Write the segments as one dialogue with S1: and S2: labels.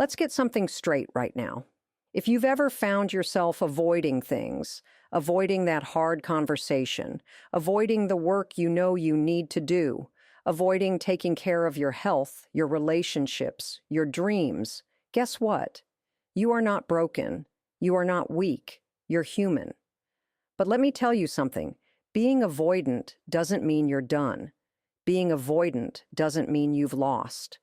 S1: Let's get something straight right now. If you've ever found yourself avoiding things, avoiding that hard conversation, avoiding the work you know you need to do, avoiding taking care of your health, your relationships, your dreams, guess what? You are not broken. You are not weak. You're human. But let me tell you something. Being avoidant doesn't mean you're done. Being avoidant doesn't mean you've lost.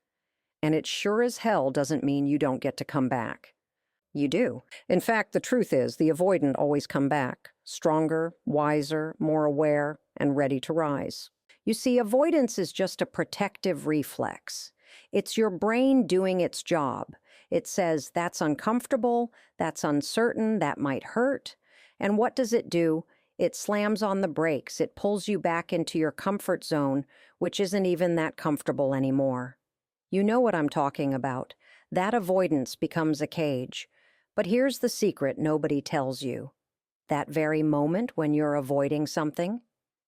S1: And it sure as hell doesn't mean you don't get to come back. You do. In fact, the truth is, the avoidant always come back, stronger, wiser, more aware, and ready to rise. You see, avoidance is just a protective reflex. It's your brain doing its job. It says, that's uncomfortable, that's uncertain, that might hurt. And what does it do? It slams on the brakes. It pulls you back into your comfort zone, which isn't even that comfortable anymore. You know what I'm talking about. That avoidance becomes a cage. But here's the secret nobody tells you. That very moment when you're avoiding something,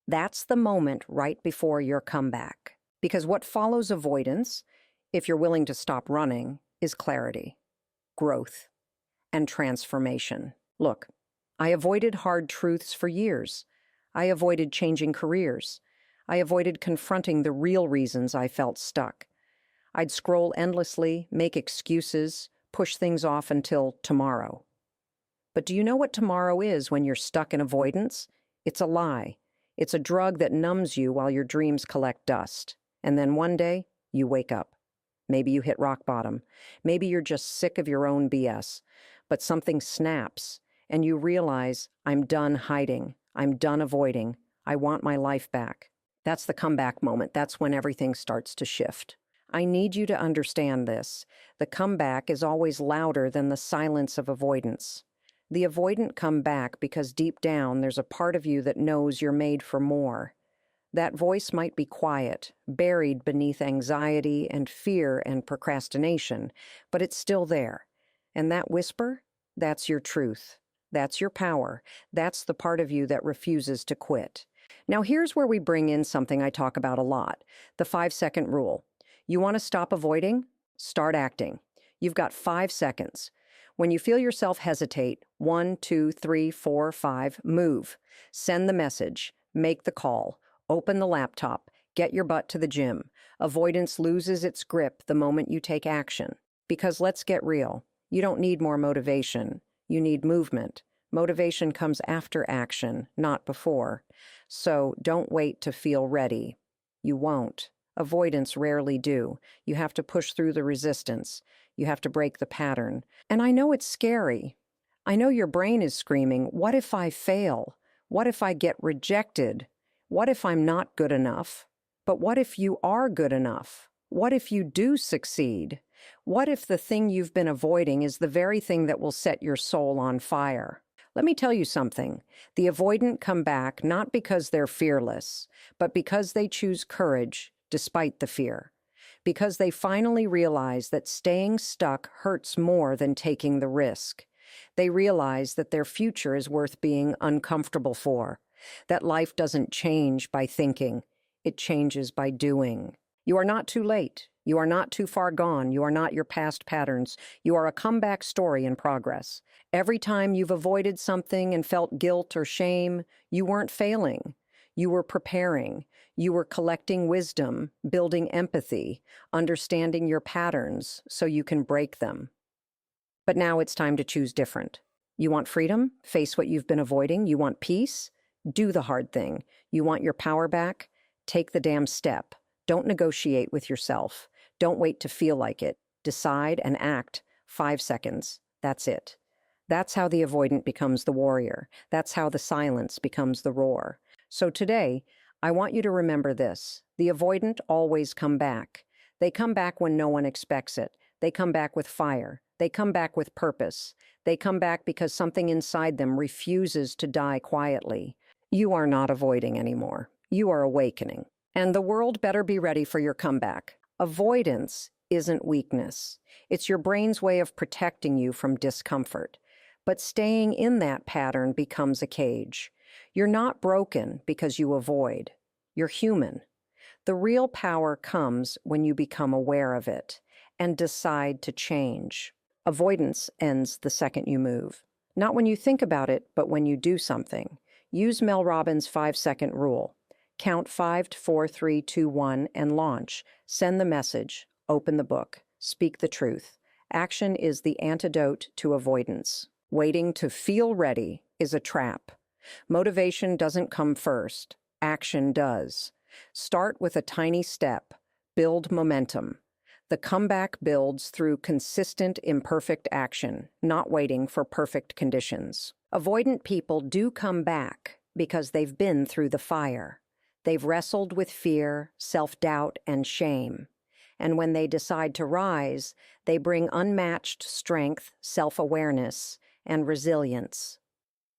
S1: that's the moment right before your comeback. Because what follows avoidance, if you're willing to stop running, is clarity, growth, and transformation. Look, I avoided hard truths for years. I avoided changing careers. I avoided confronting the real reasons I felt stuck. I'd scroll endlessly, make excuses, push things off until tomorrow. But do you know what tomorrow is when you're stuck in avoidance? It's a lie. It's a drug that numbs you while your dreams collect dust. And then one day, you wake up. Maybe you hit rock bottom. Maybe you're just sick of your own BS. But something snaps, and you realize, I'm done hiding. I'm done avoiding. I want my life back. That's the comeback moment. That's when everything starts to shift. I need you to understand this. The comeback is always louder than the silence of avoidance. The avoidant come back because deep down there's a part of you that knows you're made for more. That voice might be quiet, buried beneath anxiety and fear and procrastination, but it's still there. And that whisper, that's your truth. That's your power. That's the part of you that refuses to quit. Now here's where we bring in something I talk about a lot, the 5-second rule. You want to stop avoiding? Start acting. You've got 5 seconds. When you feel yourself hesitate, 1, 2, 3, 4, 5, move. Send the message. Make the call. Open the laptop. Get your butt to the gym. Avoidance loses its grip the moment you take action. Because let's get real. You don't need more motivation. You need movement. Motivation comes after action, not before. So don't wait to feel ready. You won't. Avoidance rarely do. You have to push through the resistance. You have to break the pattern. And I know it's scary. I know your brain is screaming, what if I fail? What if I get rejected? What if I'm not good enough? But what if you are good enough? What if you do succeed? What if the thing you've been avoiding is the very thing that will set your soul on fire? Let me tell you something. The avoidant come back not because they're fearless, but because they choose courage despite the fear. Because they finally realize that staying stuck hurts more than taking the risk. They realize that their future is worth being uncomfortable for. That life doesn't change by thinking. It changes by doing. You are not too late. You are not too far gone. You are not your past patterns. You are a comeback story in progress. Every time you've avoided something and felt guilt or shame, you weren't failing. You were preparing. You were collecting wisdom, building empathy, understanding your patterns so you can break them. But now it's time to choose different. You want freedom? Face what you've been avoiding. You want peace? Do the hard thing. You want your power back? Take the damn step. Don't negotiate with yourself. Don't wait to feel like it. Decide and act. 5 seconds. That's it. That's how the avoidant becomes the warrior. That's how the silence becomes the roar. So today, I want you to remember this. The avoidant always come back. They come back when no one expects it. They come back with fire. They come back with purpose. They come back because something inside them refuses to die quietly. You are not avoiding anymore. You are awakening. And the world better be ready for your comeback. Avoidance isn't weakness. It's your brain's way of protecting you from discomfort. But staying in that pattern becomes a cage. You're not broken because you avoid. You're human. The real power comes when you become aware of it. and decide to change. Avoidance ends the second you move. Not when you think about it, but when you do something. Use Mel Robbins' 5-second rule. Count 5 to 4, 3, 2, 1, and launch. Send the message. Open the book. Speak the truth. Action is the antidote to avoidance. Waiting to feel ready is a trap. Motivation doesn't come first. Action does. Start with a tiny step. Build momentum. The comeback builds through consistent, imperfect action, not waiting for perfect conditions. Avoidant people do come back because they've been through the fire. They've wrestled with fear, self-doubt, and shame. And when they decide to rise, they bring unmatched strength, self-awareness, and resilience.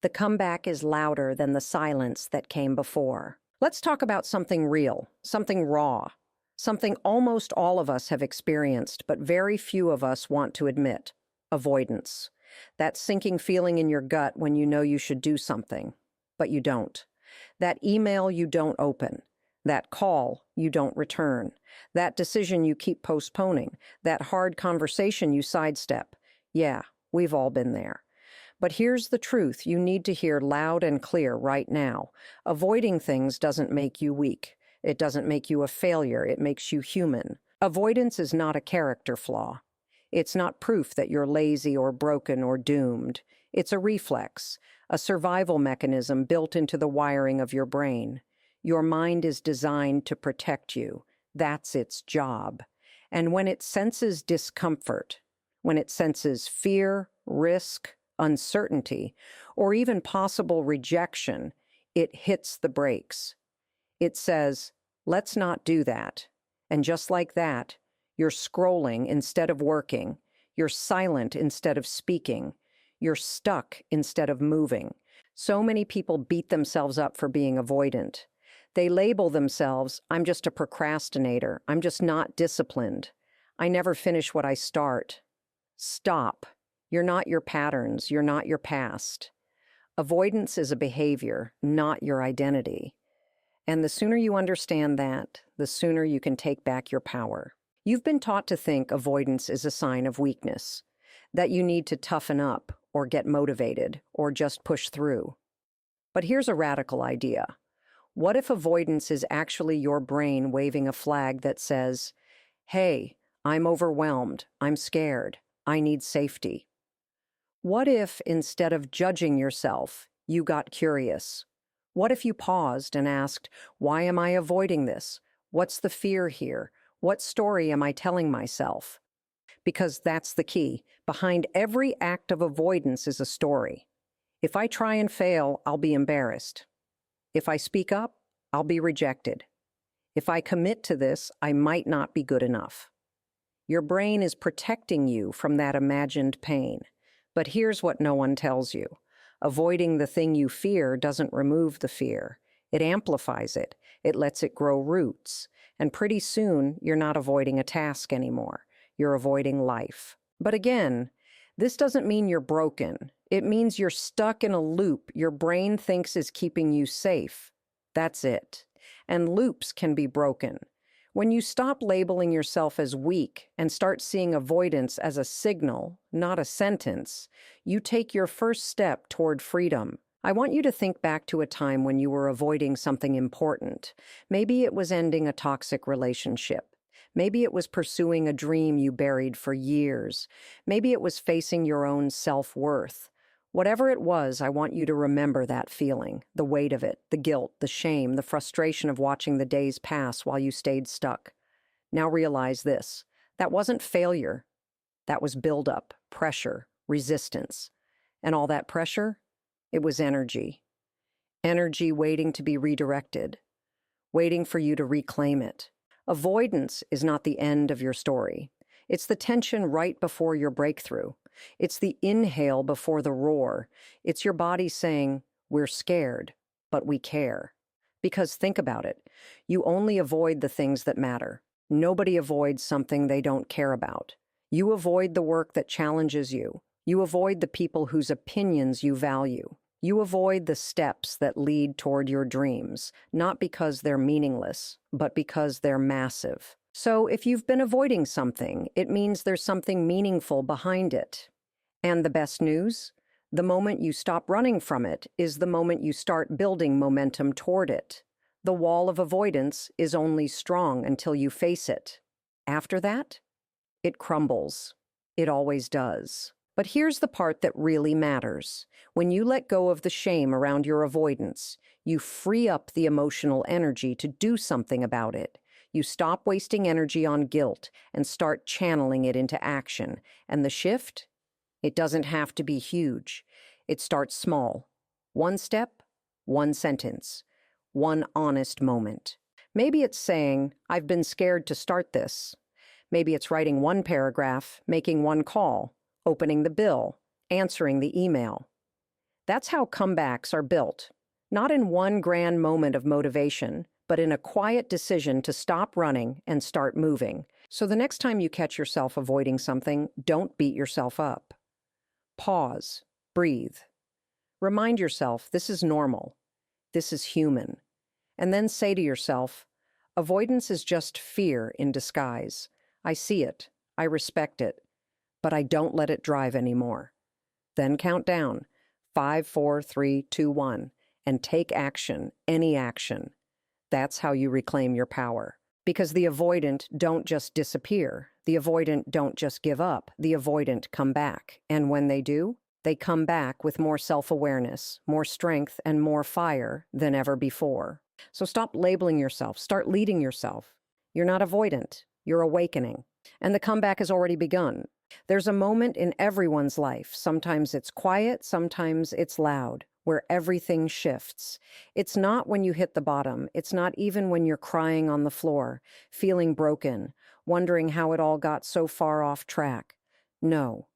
S1: The comeback is louder than the silence that came before. Let's talk about something real, something raw. Something almost all of us have experienced, but very few of us want to admit: avoidance. That sinking feeling in your gut when you know you should do something, but you don't. That email you don't open. That call you don't return. That decision you keep postponing. That hard conversation you sidestep. Yeah, we've all been there. But here's the truth you need to hear loud and clear right now. Avoiding things doesn't make you weak. It doesn't make you a failure, it makes you human. Avoidance is not a character flaw. It's not proof that you're lazy or broken or doomed. It's a reflex, a survival mechanism built into the wiring of your brain. Your mind is designed to protect you. That's its job. And when it senses discomfort, when it senses fear, risk, uncertainty, or even possible rejection, it hits the brakes. It says, let's not do that. And just like that, you're scrolling instead of working. You're silent instead of speaking. You're stuck instead of moving. So many people beat themselves up for being avoidant. They label themselves, I'm just a procrastinator. I'm just not disciplined. I never finish what I start. Stop. You're not your patterns. You're not your past. Avoidance is a behavior, not your identity. And the sooner you understand that, the sooner you can take back your power. You've been taught to think avoidance is a sign of weakness, that you need to toughen up or get motivated or just push through. But here's a radical idea. What if avoidance is actually your brain waving a flag that says, hey, I'm overwhelmed, I'm scared, I need safety? What if, instead of judging yourself, you got curious? What if you paused and asked, why am I avoiding this? What's the fear here? What story am I telling myself? Because that's the key. Behind every act of avoidance is a story. If I try and fail, I'll be embarrassed. If I speak up, I'll be rejected. If I commit to this, I might not be good enough. Your brain is protecting you from that imagined pain. But here's what no one tells you. Avoiding the thing you fear doesn't remove the fear. It amplifies it. It lets it grow roots. And pretty soon, you're not avoiding a task anymore. You're avoiding life. But again, this doesn't mean you're broken. It means you're stuck in a loop your brain thinks is keeping you safe. That's it. And loops can be broken. When you stop labeling yourself as weak and start seeing avoidance as a signal, not a sentence, you take your first step toward freedom. I want you to think back to a time when you were avoiding something important. Maybe it was ending a toxic relationship. Maybe it was pursuing a dream you buried for years. Maybe it was facing your own self-worth. Whatever it was, I want you to remember that feeling, the weight of it, the guilt, the shame, the frustration of watching the days pass while you stayed stuck. Now realize this. That wasn't failure. That was buildup, pressure, resistance. And all that pressure? It was energy. Energy waiting to be redirected, waiting for you to reclaim it. Avoidance is not the end of your story. It's the tension right before your breakthrough. It's the inhale before the roar. It's your body saying, we're scared, but we care. Because think about it. You only avoid the things that matter. Nobody avoids something they don't care about. You avoid the work that challenges you. You avoid the people whose opinions you value. You avoid the steps that lead toward your dreams, not because they're meaningless, but because they're massive. So if you've been avoiding something, it means there's something meaningful behind it. And the best news? The moment you stop running from it is the moment you start building momentum toward it. The wall of avoidance is only strong until you face it. After that, it crumbles. It always does. But here's the part that really matters. When you let go of the shame around your avoidance, you free up the emotional energy to do something about it. You stop wasting energy on guilt and start channeling it into action. And the shift? It doesn't have to be huge. It starts small. One step, one sentence, one honest moment. Maybe it's saying, "I've been scared to start this." Maybe it's writing one paragraph, making one call, opening the bill, answering the email. That's how comebacks are built. Not in one grand moment of motivation, but in a quiet decision to stop running and start moving. So the next time you catch yourself avoiding something, don't beat yourself up. Pause. Breathe. Remind yourself this is normal. This is human. And then say to yourself, avoidance is just fear in disguise. I see it. I respect it. But I don't let it drive anymore. Then count down. 5, 4, 3, 2, 1. And take action, any action. That's how you reclaim your power. Because the avoidant don't just disappear. The avoidant don't just give up. The avoidant come back. And when they do, they come back with more self-awareness, more strength, and more fire than ever before. So stop labeling yourself. Start leading yourself. You're not avoidant. You're awakening. And the comeback has already begun. There's a moment in everyone's life. Sometimes it's quiet, sometimes it's loud, where everything shifts. It's not when you hit the bottom. It's not even when you're crying on the floor, feeling broken, wondering how it all got so far off track. No.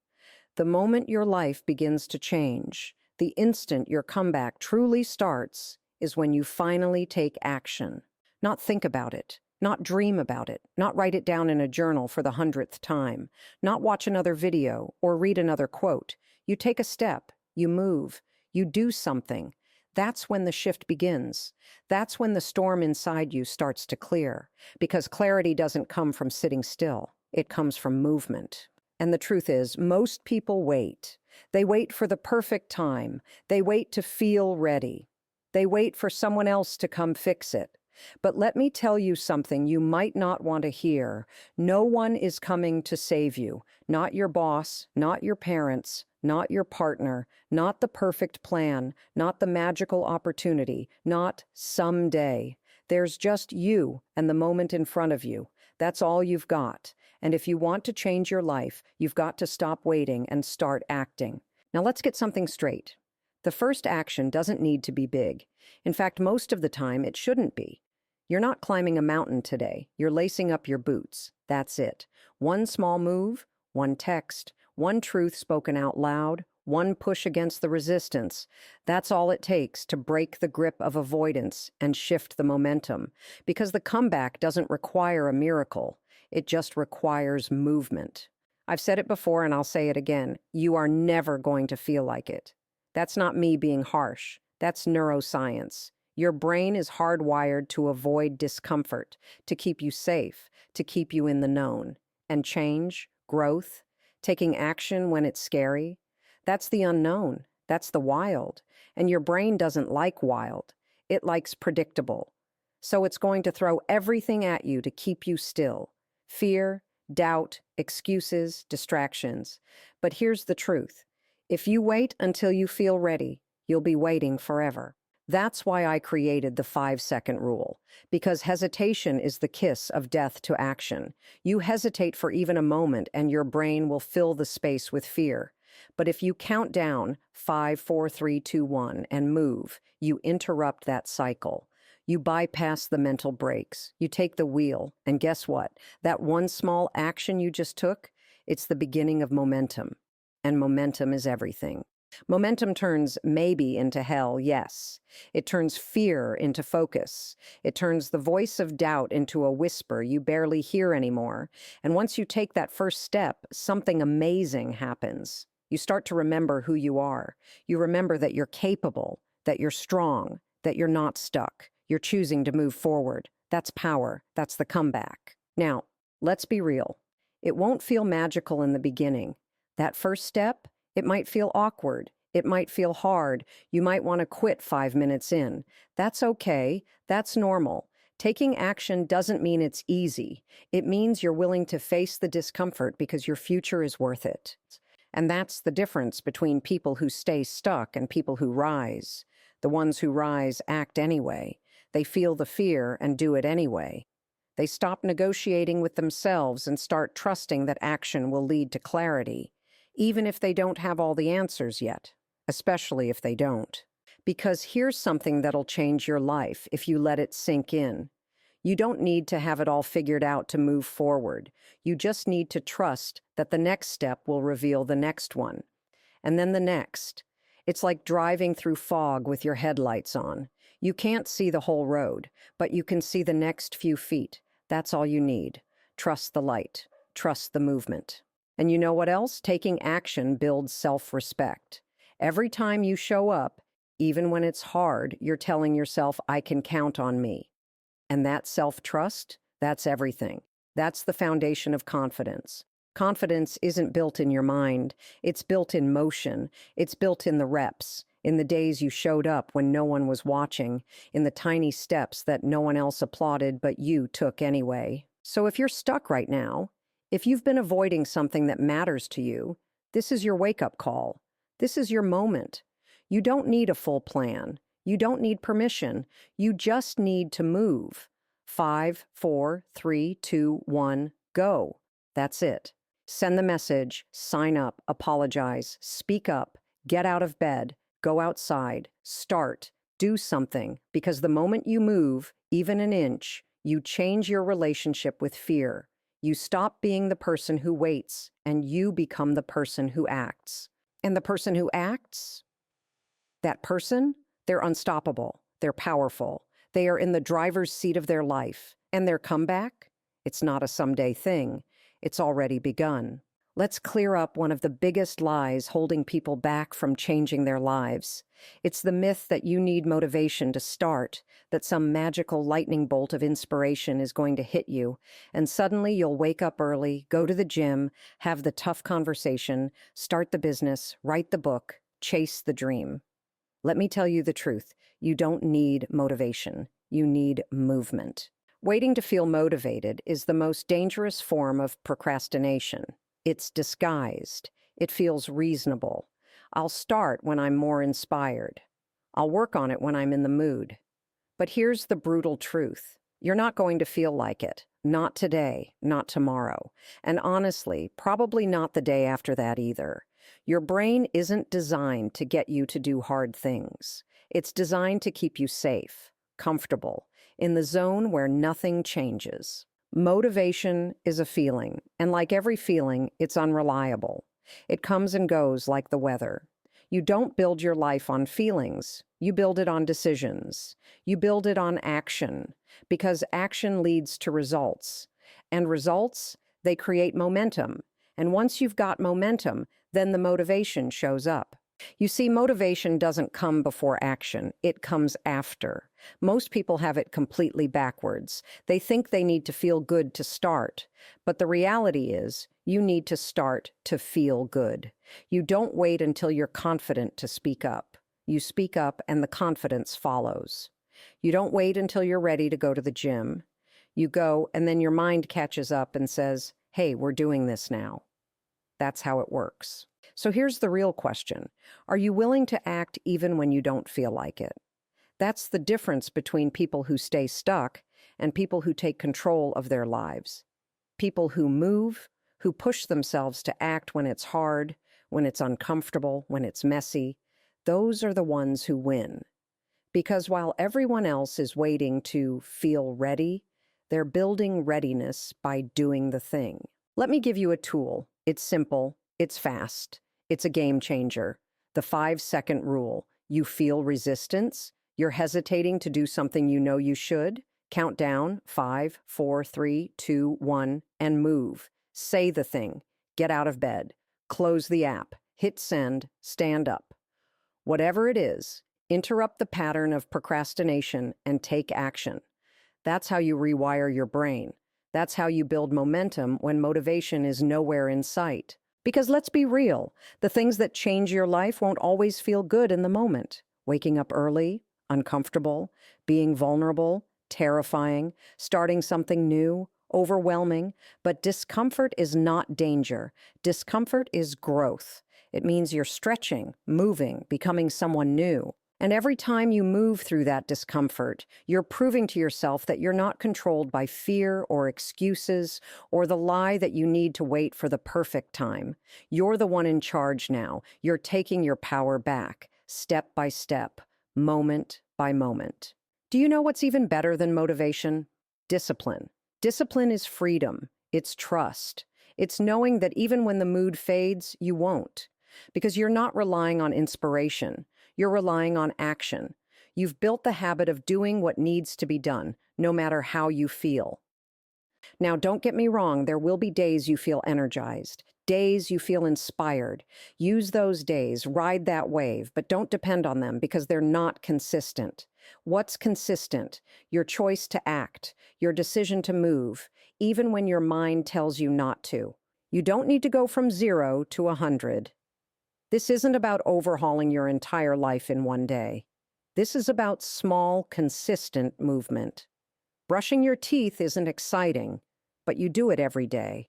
S1: The moment your life begins to change, the instant your comeback truly starts, is when you finally take action. Not think about it, not dream about it, not write it down in a journal for the 100th time, not watch another video or read another quote. You take a step, you move, you do something. That's when the shift begins. That's when the storm inside you starts to clear. Because clarity doesn't come from sitting still. It comes from movement. And the truth is, most people wait. They wait for the perfect time. They wait to feel ready. They wait for someone else to come fix it. But let me tell you something you might not want to hear. No one is coming to save you. Not your boss, not your parents, not your partner, not the perfect plan, not the magical opportunity, not someday. There's just you and the moment in front of you. That's all you've got. And if you want to change your life, you've got to stop waiting and start acting. Now let's get something straight. The first action doesn't need to be big. In fact, most of the time, it shouldn't be. You're not climbing a mountain today. You're lacing up your boots. That's it. One small move, one text, one truth spoken out loud, one push against the resistance. That's all it takes to break the grip of avoidance and shift the momentum. Because the comeback doesn't require a miracle. It just requires movement. I've said it before and I'll say it again. You are never going to feel like it. That's not me being harsh. That's neuroscience. Your brain is hardwired to avoid discomfort, to keep you safe, to keep you in the known. And change, growth, taking action when it's scary, that's the unknown. That's the wild. And your brain doesn't like wild. It likes predictable. So it's going to throw everything at you to keep you still. Fear, doubt, excuses, distractions. But here's the truth. If you wait until you feel ready, you'll be waiting forever. That's why I created the 5-second rule, because hesitation is the kiss of death to action. You hesitate for even a moment and your brain will fill the space with fear. But if you count down 5, 4, 3, 2, 1 and move, you interrupt that cycle. You bypass the mental brakes. You take the wheel, and guess what? That one small action you just took, it's the beginning of momentum. And momentum is everything. Momentum turns maybe into hell, yes. It turns fear into focus. It turns the voice of doubt into a whisper you barely hear anymore. And once you take that first step, something amazing happens. You start to remember who you are. You remember that you're capable, that you're strong, that you're not stuck. You're choosing to move forward. That's power. That's the comeback. Now, let's be real. It won't feel magical in the beginning. That first step, it might feel awkward. It might feel hard. You might want to quit 5 minutes in. That's okay. That's normal. Taking action doesn't mean it's easy. It means you're willing to face the discomfort because your future is worth it. And that's the difference between people who stay stuck and people who rise. The ones who rise act anyway. They feel the fear and do it anyway. They stop negotiating with themselves and start trusting that action will lead to clarity, even if they don't have all the answers yet, especially if they don't. Because here's something that'll change your life if you let it sink in. You don't need to have it all figured out to move forward. You just need to trust that the next step will reveal the next one, and then the next. It's like driving through fog with your headlights on. You can't see the whole road, but you can see the next few feet. That's all you need. Trust the light. Trust the movement. And you know what else? Taking action builds self-respect. Every time you show up, even when it's hard, you're telling yourself, I can count on me. And that self-trust, that's everything. That's the foundation of confidence. Confidence isn't built in your mind. It's built in motion. It's built in the reps, in the days you showed up when no one was watching, in the tiny steps that no one else applauded but you took anyway. So if you're stuck right now, if you've been avoiding something that matters to you, this is your wake-up call. This is your moment. You don't need a full plan. You don't need permission. You just need to move. 5, 4, 3, 2, 1, go. That's it. Send the message, sign up, apologize, speak up, get out of bed, go outside, start, do something, because the moment you move, even an inch, you change your relationship with fear. You stop being the person who waits, and you become the person who acts. And the person who acts? That person? They're unstoppable. They're powerful. They are in the driver's seat of their life. And their comeback? It's not a someday thing. It's already begun. Let's clear up one of the biggest lies holding people back from changing their lives. It's the myth that you need motivation to start, that some magical lightning bolt of inspiration is going to hit you, and suddenly you'll wake up early, go to the gym, have the tough conversation, start the business, write the book, chase the dream. Let me tell you the truth. You don't need motivation. You need movement. Waiting to feel motivated is the most dangerous form of procrastination. It's disguised. It feels reasonable. I'll start when I'm more inspired. I'll work on it when I'm in the mood. But here's the brutal truth. You're not going to feel like it. Not today, not tomorrow. And honestly, probably not the day after that either. Your brain isn't designed to get you to do hard things. It's designed to keep you safe, comfortable, in the zone where nothing changes. Motivation is a feeling, and like every feeling, it's unreliable. It comes and goes like the weather. You don't build your life on feelings. You build it on decisions. You build it on action, because action leads to results. And results, they create momentum. And once you've got momentum, then the motivation shows up. You see, motivation doesn't come before action. It comes after. Most people have it completely backwards. They think they need to feel good to start. But the reality is, you need to start to feel good. You don't wait until you're confident to speak up. You speak up and the confidence follows. You don't wait until you're ready to go to the gym. You go and then your mind catches up and says, hey, we're doing this now. That's how it works. So here's the real question. Are you willing to act even when you don't feel like it? That's the difference between people who stay stuck and people who take control of their lives. People who move, who push themselves to act when it's hard, when it's uncomfortable, when it's messy, those are the ones who win. Because while everyone else is waiting to feel ready, they're building readiness by doing the thing. Let me give you a tool. It's simple, it's fast, it's a game changer. The 5-second rule. You feel resistance? You're hesitating to do something you know you should? Count down, 5, 4, 3, 2, 1, and move. Say the thing. Get out of bed. Close the app. Hit send. Stand up. Whatever it is, interrupt the pattern of procrastination and take action. That's how you rewire your brain. That's how you build momentum when motivation is nowhere in sight. Because let's be real, the things that change your life won't always feel good in the moment. Waking up early, uncomfortable, being vulnerable, terrifying, starting something new, overwhelming. But discomfort is not danger. Discomfort is growth. It means you're stretching, moving, becoming someone new. And every time you move through that discomfort, you're proving to yourself that you're not controlled by fear or excuses or the lie that you need to wait for the perfect time. You're the one in charge now. You're taking your power back, step by step, moment by moment. Do you know what's even better than motivation? Discipline. Discipline is freedom. It's trust. It's knowing that even when the mood fades, you won't. Because you're not relying on inspiration. You're relying on action. You've built the habit of doing what needs to be done, no matter how you feel. Now, don't get me wrong, there will be days you feel energized, days you feel inspired. Use those days, ride that wave, but don't depend on them because they're not consistent. What's consistent? Your choice to act, your decision to move, even when your mind tells you not to. You don't need to go from 0 to 100. This isn't about overhauling your entire life in one day. This is about small, consistent movement. Brushing your teeth isn't exciting, but you do it every day.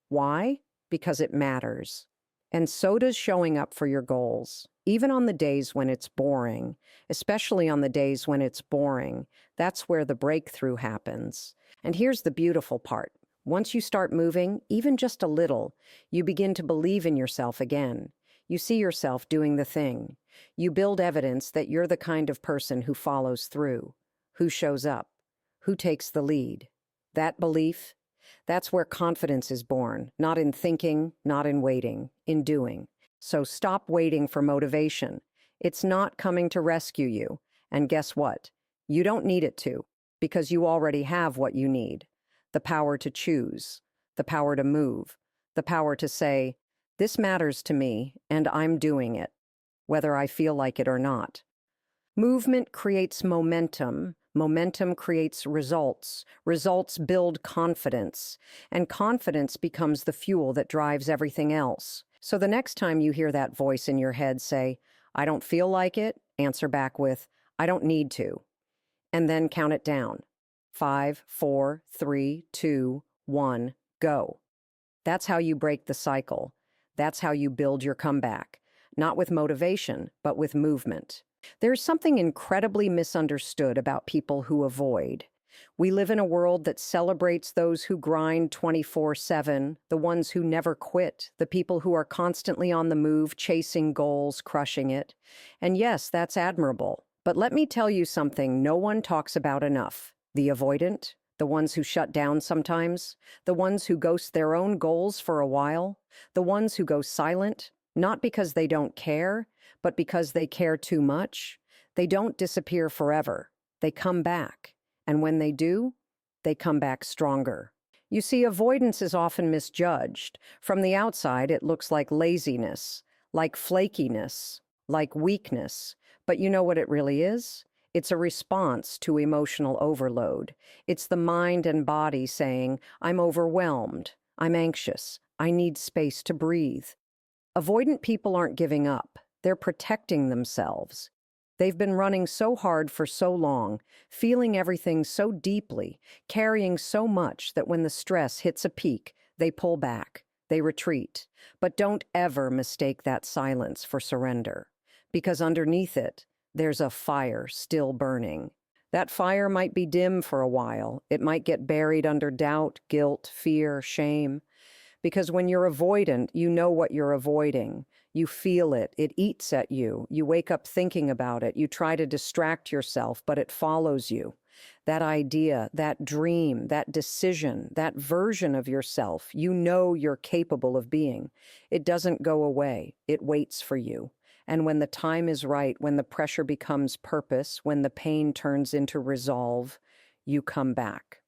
S1: Why? Because it matters. And so does showing up for your goals. Even on the days when it's boring, especially on the days when it's boring, that's where the breakthrough happens. And here's the beautiful part. Once you start moving, even just a little, you begin to believe in yourself again. You see yourself doing the thing. You build evidence that you're the kind of person who follows through, who shows up, who takes the lead. That belief, that's where confidence is born, not in thinking, not in waiting, in doing. So stop waiting for motivation. It's not coming to rescue you. And guess what? You don't need it to, because you already have what you need. The power to choose, the power to move, the power to say, this matters to me, and I'm doing it, whether I feel like it or not. Movement creates momentum. Momentum creates results. Results build confidence. And confidence becomes the fuel that drives everything else. So the next time you hear that voice in your head say, I don't feel like it, answer back with, I don't need to. And then count it down. 5, 4, 3, 2, 1, go. That's how you break the cycle. That's how you build your comeback. Not with motivation, but with movement. There's something incredibly misunderstood about people who avoid. We live in a world that celebrates those who grind 24/7, the ones who never quit, the people who are constantly on the move, chasing goals, crushing it. And yes, that's admirable. But let me tell you something no one talks about enough. The avoidant, the ones who shut down sometimes, the ones who ghost their own goals for a while, the ones who go silent, not because they don't care, but because they care too much. They don't disappear forever. They come back. And when they do, they come back stronger. You see, avoidance is often misjudged. From the outside, it looks like laziness, like flakiness, like weakness. But you know what it really is? It's a response to emotional overload. It's the mind and body saying, I'm overwhelmed, I'm anxious, I need space to breathe. Avoidant people aren't giving up. They're protecting themselves. They've been running so hard for so long, feeling everything so deeply, carrying so much that when the stress hits a peak, they pull back, they retreat. But don't ever mistake that silence for surrender, because underneath it, there's a fire still burning. That fire might be dim for a while. It might get buried under doubt, guilt, fear, shame. Because when you're avoidant, you know what you're avoiding. You feel it. It eats at you. You wake up thinking about it. You try to distract yourself, but it follows you. That idea, that dream, that decision, that version of yourself, you know you're capable of being. It doesn't go away. It waits for you. And when the time is right, when the pressure becomes purpose, when the pain turns into resolve, you come back.